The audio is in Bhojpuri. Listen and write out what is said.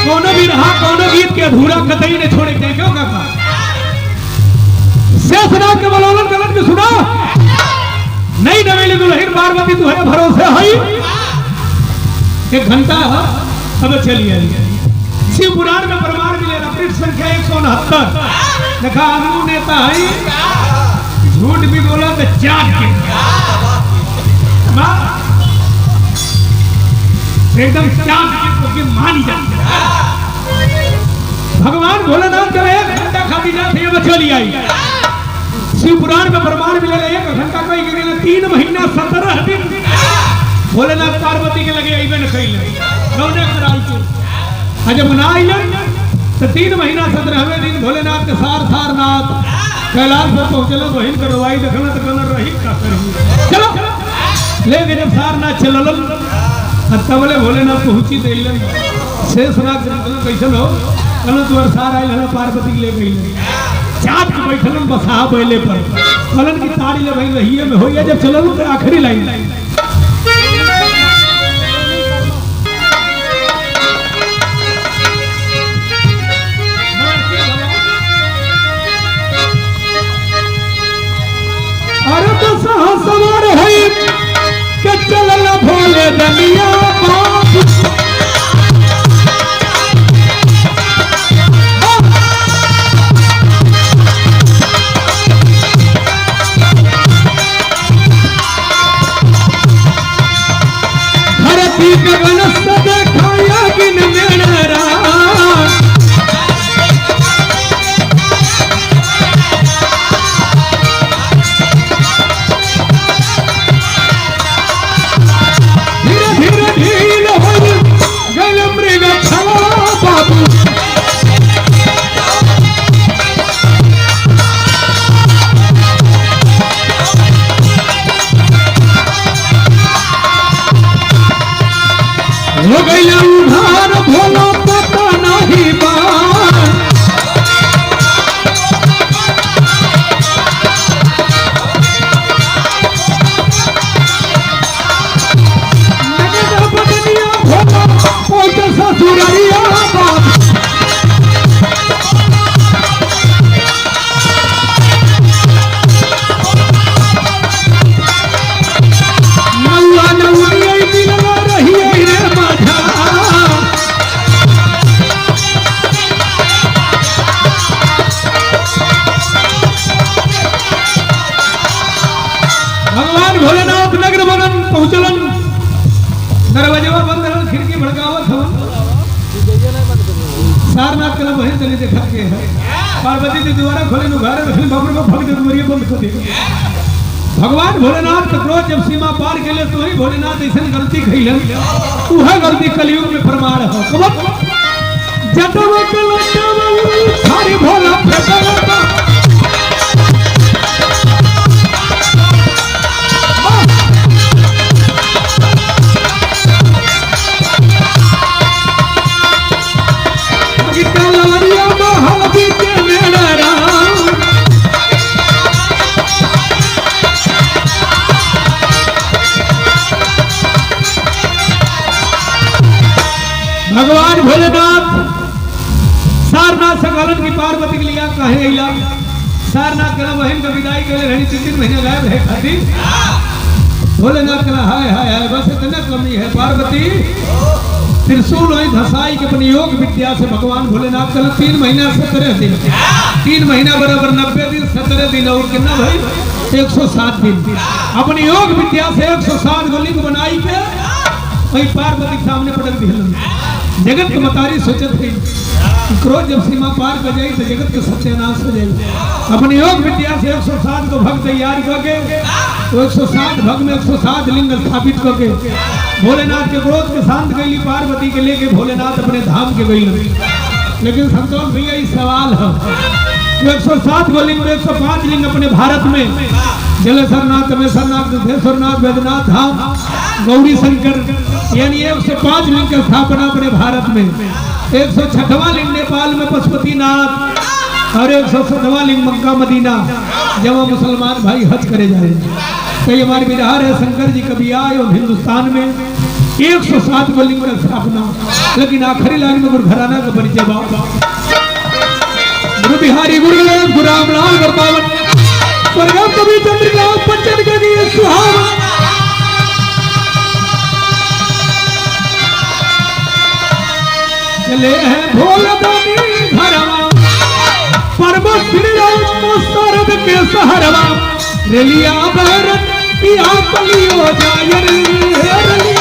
कोनो भी रहा कोनो गीत के अधूरा कतई ने छोड़े के क्यों काका शेषनाग के बलौलन गलन के सुना नहीं नवेली दुल्हन पार्वती तुम्हारे भरोसे हई एक घंटा अब चली आई शिव पुराण में प्रमाण मिले पृष्ठ संख्या 169 देखा अनु नेता है झूठ भी बोला तो चाट के एकदम चाट के मानी जाती भगवान भोलेनाथ चले 1 घंटा खाती जाती है चली आई शिव पुराण में प्रमाण मिले 1 घंटा कोई 3 महीना 17 दिन भोलेनाथ पार्वती के लगे अबे न कई रौने कराई के जब ना आइलन तो 3 महीना 17वें दिन भोलेनाथ के सारनाथ कैलाश पर पहुंचल बहिन के रवाई देखल तो कलर रही का करू चलो ले गए जब सारनाथ चलल तबले भोलेनाथ पहुंची देलन शेषनाग कैसन हो कल तुअर सार आइल हला पार्वती के ले गई चाप के बैठलन बसा बैले पर कलन की ताड़ी ले भाई रहिए में होइए जब चलल तो आखिरी लाइन अरे तो सवार है के चलल भोले दनिया धरती के गणस देखाया गिन मेरा हो गया उधार भोला पता नहीं बात बदनिया भोला पहुंचे ससुरैया बात नौआ नौआ मिलवा रही रे माझा भगवान भोलेनाथ नगर बनन पहुंचलन दरवाजा बंद रहल खिड़की भड़कावत हवन सारनाथ के बहन चली देखा के है पार्वती जी द्वारा खोले नु घर में बाबू को भग दे मरिए बंद कर दे भगवान भोलेनाथ के क्रोध जब सीमा पार के लिए तो ही भोलेनाथ ऐसी गलती कइलन उह गलती कलयुग में प्रमाण हो कब जटवा के लटवा सारी भोला फेंकलता भगवान भोलेनाथ सारनाथ संगालन की पार्वती के लिया कहे इला सारनाथ कला बहन का विदाई के लिए रही 3 महीने गायब है खातिर भोलेनाथ कला हाय हाय हाय बस इतना कमी है पार्वती त्रिशूल और धसाई के अपनी योग विद्या से भगवान भोलेनाथ कला 3 महीना 17 दिन 3 महीना बराबर 90 दिन 17 दिन और कितना भाई 107 दिन अपनी योग विद्या से 107 गो लिंग बनाई के वही पार्वती के सामने पटक दिलन जगत के मतारी सोचत है क्रोध जब सीमा पार कर जाए तो जगत के सत्यानाश हो जाए अपनी योग विद्या से 107 को भक्त तैयार करके तो 107 भक्त में 107 लिंग स्थापित करके भोलेनाथ के क्रोध के शांत कैली पार्वती के लेके भोलेनाथ अपने धाम के गई लेकिन संतोष भैया इस सवाल है 107 को लिंग 105 लिंग अपने भारत में जलेश्वरनाथ तमेश्वरनाथ सिद्धेश्वरनाथ वैद्यनाथ धाम गौरी शंकर यानी 105 लिंग की स्थापना अपने भारत में 106वां लिंग नेपाल में पशुपतिनाथ और 107वां लिंग मक्का मदीना जब मुसलमान भाई हज करे जाए कई हमारे बिहार है शंकर जी कभी आए और हिंदुस्तान में 107 बोलिंग में स्थापना, लेकिन आखिरी लाइन में गुरु घराना का परिचय बाबा गुरु बिहारी गुरुदेव गुरु रामलाल बरपावन स्वर्गम कवि चंद्रिका पंचन के लिए सुहावन चले हैं भोलदानी घरवा पर्वत सरद के सहरवा रेलिया बहरत पिया पलियो जायर